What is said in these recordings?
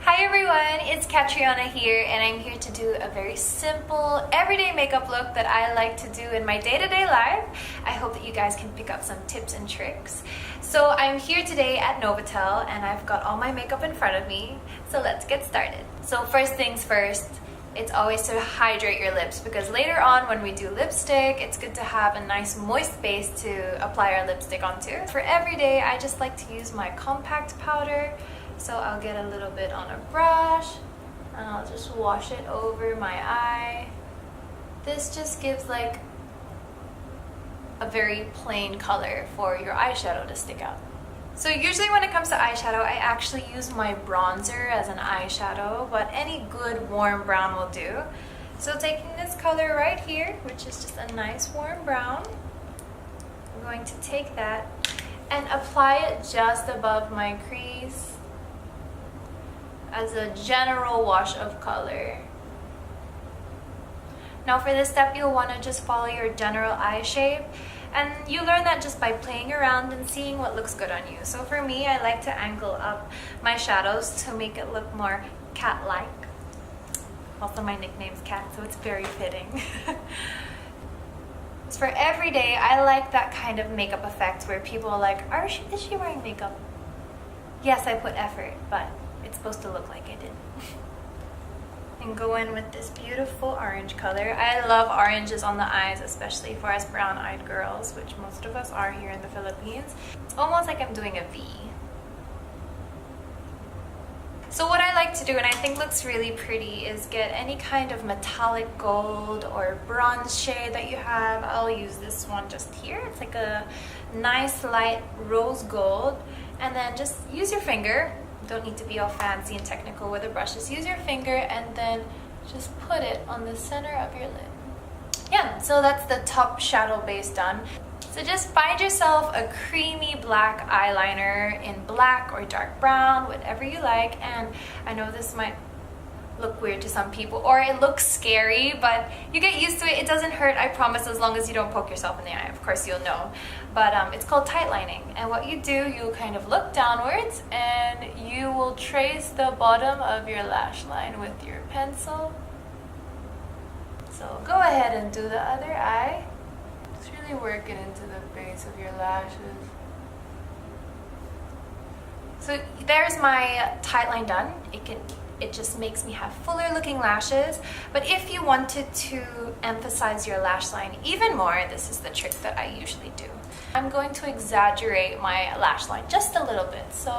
Hi everyone, it's Catriona here, and I'm here to do a very simple, everyday makeup look that I like to do in my day-to-day life. I hope that you guys can pick up some tips and tricks. So I'm here today at Novotel, and I've got all my makeup in front of me, so let's get started. So first things first, it's always to hydrate your lips, because later on when we do lipstick, it's good to have a nice moist base to apply our lipstick onto. For every day, I just like to use my compact powder. So I'll get a little bit on a brush and I'll just wash it over my eye. This just gives like a very plain color for your eyeshadow to stick out. So usually when it comes to eyeshadow, I actually use my bronzer as an eyeshadow, but any good warm brown will do. So taking this color right here, which is just a nice warm brown, I'm going to take that and apply it just above my crease as a general wash of color. Now for this step, you'll want to just follow your general eye shape, and you learn that just by playing around and seeing what looks good on you. So for me, I like to angle up my shadows to make it look more cat-like. Also, my nickname's Cat, so it's very fitting. For every day, I like that kind of makeup effect where people are like, is she wearing makeup? Yes, I put effort, but it's supposed to look like I did. And go in with this beautiful orange color. I love oranges on the eyes, especially for us brown-eyed girls, which most of us are here in the Philippines. It's almost like I'm doing a V. So what I like to do, and I think looks really pretty, is get any kind of metallic gold or bronze shade that you have. I'll use this one just here. It's like a nice light rose gold. And then just use your finger. Don't need to be all fancy and technical with the brushes. Use your finger and then just put it on the center of your lid. Yeah, so that's the top shadow base done. So just find yourself a creamy black eyeliner in black or dark brown, whatever you like. And I know this might look weird to some people, or it looks scary, but you get used to it. It doesn't hurt, I promise, as long as you don't poke yourself in the eye. Of course you'll know, but it's called tight lining. And what you do, you kind of look downwards and you will trace the bottom of your lash line with your pencil. So go ahead and do the other eye. Just really work it into the base of your lashes. So there's my tight line done. It just makes me have fuller looking lashes. But if you wanted to emphasize your lash line even more, this is the trick that I usually do. I'm going to exaggerate my lash line just a little bit. So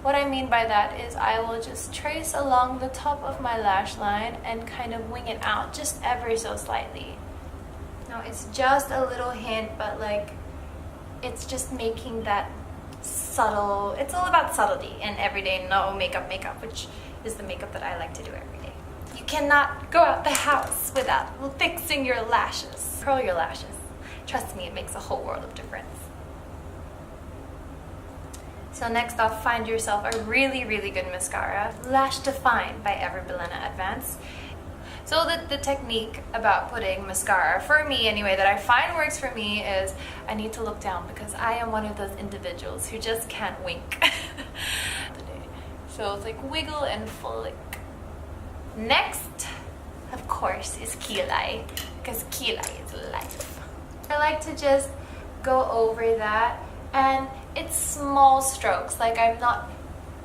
what I mean by that is I will just trace along the top of my lash line and kind of wing it out just ever so slightly. Now it's just a little hint, but like it's just making that subtle, it's all about subtlety and everyday no makeup, which is the makeup that I like to do every day. You cannot go out the house without fixing your lashes. Curl your lashes. Trust me, it makes a whole world of difference. So next off, find yourself a really, really good mascara. Lash Define by Ever Bilena Advance. So the technique about putting mascara, for me anyway, that I find works for me is I need to look down, because I am one of those individuals who just can't wink. So it's like wiggle and flick. Next, of course, is kilay, because kilay is life. I like to just go over that, and it's small strokes, like I'm not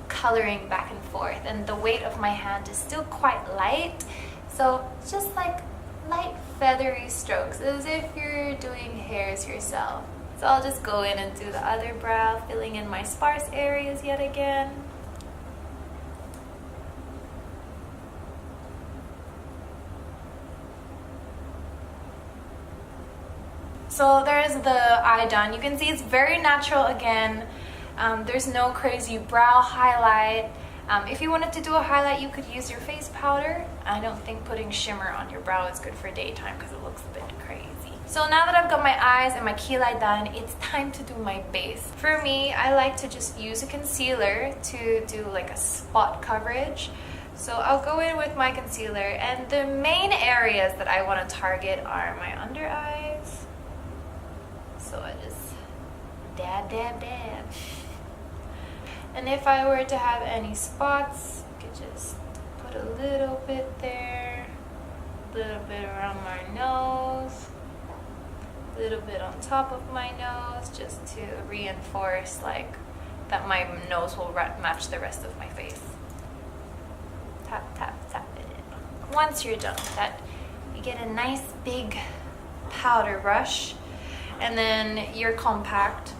coloring back and forth, and the weight of my hand is still quite light. So it's just like light feathery strokes, as if you're doing hairs yourself. So I'll just go in and do the other brow, filling in my sparse areas yet again. So there's the eye done. You can see it's very natural again. There's no crazy brow highlight. If you wanted to do a highlight, you could use your face powder. I don't think putting shimmer on your brow is good for daytime because it looks a bit crazy. So now that I've got my eyes and my kilay done, it's time to do my base. For me, I like to just use a concealer to do like a spot coverage. So I'll go in with my concealer, and the main areas that I want to target are my under eyes. So I just dab, dab, dab. And if I were to have any spots, you could just put a little bit there, a little bit around my nose, a little bit on top of my nose, just to reinforce like that my nose will match the rest of my face. Tap, tap, tap it in. Once you're done with that, you get a nice big powder brush, and then your compact.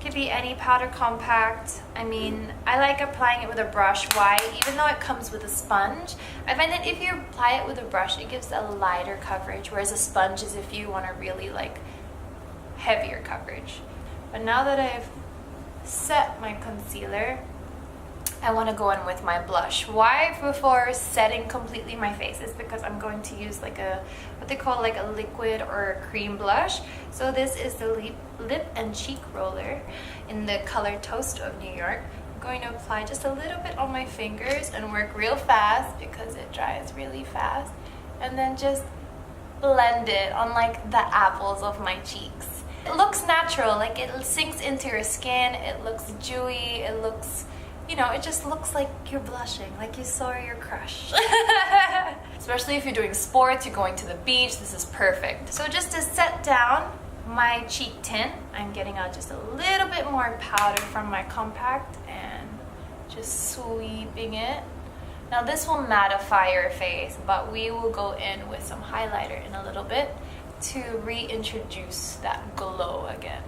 Could be any powder compact. I mean, I like applying it with a brush. Why? Even though it comes with a sponge, I find that if you apply it with a brush, it gives a lighter coverage, whereas a sponge is if you want a really like heavier coverage. But now that I've set my concealer, I want to go in with my blush. Why before setting completely my face is because I'm going to use like a, what they call like a liquid or a cream blush. So this is the lip and cheek roller in the color Toast of New York. I'm going to apply just a little bit on my fingers and work real fast because it dries really fast. And then just blend it on like the apples of my cheeks. It looks natural, like it sinks into your skin, it looks dewy, it looks, you know, it just looks like you're blushing, like you saw your crush. Especially if you're doing sports, you're going to the beach, this is perfect. So just to set down my cheek tint, I'm getting out just a little bit more powder from my compact and just sweeping it. Now this will mattify your face, but we will go in with some highlighter in a little bit to reintroduce that glow again.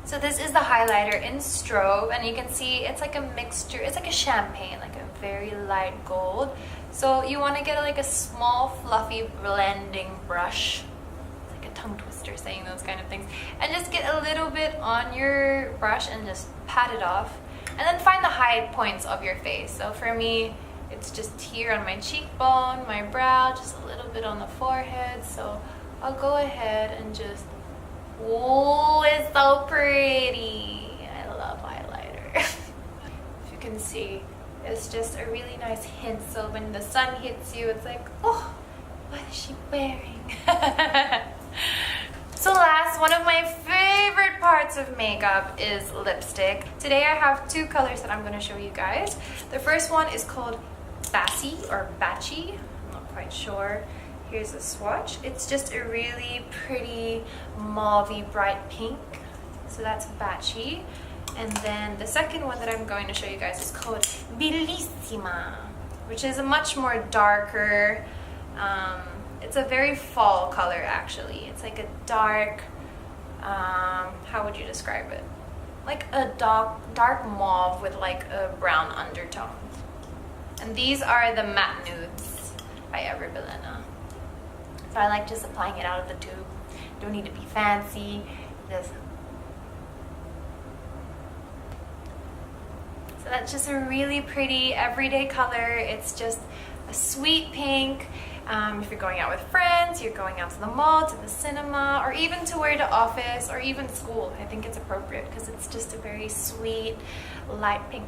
So this is the highlighter in Strobe, and you can see it's like a mixture, it's like a champagne, like a very light gold. So you want to get like a small fluffy blending brush. It's like a tongue twister saying those kind of things. And just get a little bit on your brush and just pat it off. And then find the high points of your face. So for me, it's just here on my cheekbone, my brow, just a little bit on the forehead. So I'll go ahead and just, oh, it's so pretty. I love highlighter. If you can see, it's just a really nice hint. So when the sun hits you, it's like, oh, what is she wearing? So last, one of my favorite parts of makeup is lipstick. Today I have two colors that I'm going to show you guys. The first one is called Bassy or Batchy. I'm not quite sure. Here's a swatch. It's just a really pretty mauvey bright pink. So that's Batchy. And then the second one that I'm going to show you guys is called Bellissima, which is a much more darker, it's a very fall color actually. It's like a dark, how would you describe it? Like a dark mauve with like a brown undertone. And these are the matte nudes by Eyeliner. So I like just applying it out of the tube. Don't need to be fancy. Just. So that's just a really pretty everyday color. It's just a sweet pink. If you're going out with friends, you're going out to the mall, to the cinema, or even to wear to office or even school, I think it's appropriate because it's just a very sweet light pink.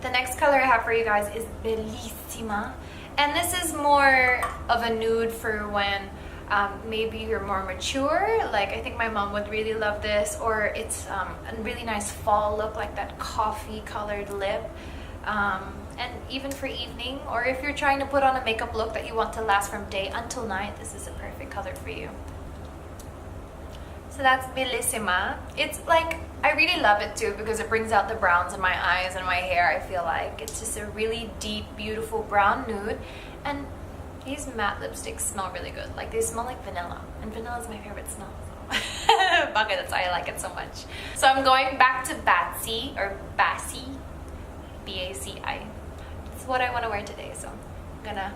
The next color I have for you guys is Bellissima. And this is more of a nude for when maybe you're more mature. Like I think my mom would really love this, or it's a really nice fall look, like that coffee colored lip. And even for evening, or if you're trying to put on a makeup look that you want to last from day until night, this is a perfect color for you. So that's Bellissima. It's like, I really love it too because it brings out the browns in my eyes and my hair. I feel like it's just a really deep, beautiful brown nude. And these matte lipsticks smell really good. Like they smell like vanilla, and vanilla is my favorite smell. So. Okay, that's why I like it so much. So I'm going back to Batsy or Bassy, B-A-C-I. It's what I want to wear today, so I'm gonna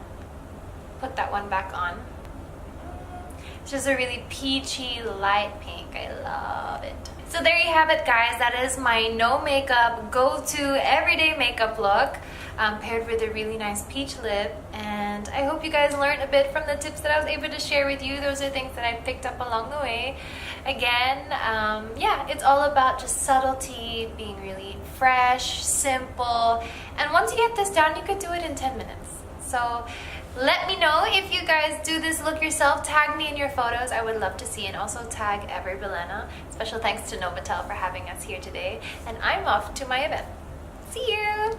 put that one back on. It's just a really peachy light pink. I love it. So there you have it, guys. That is my no makeup go-to everyday makeup look, paired with a really nice peach lip. And I hope you guys learned a bit from the tips that I was able to share with you. Those are things that I picked up along the way. Again, yeah, it's all about just subtlety, being really fresh, simple. And once you get this down, you could do it in 10 minutes. So let me know if you guys do this look yourself. Tag me in your photos. I would love to see, and also tag Eyeliner. Special thanks to Novotel for having us here today. And I'm off to my event. See you!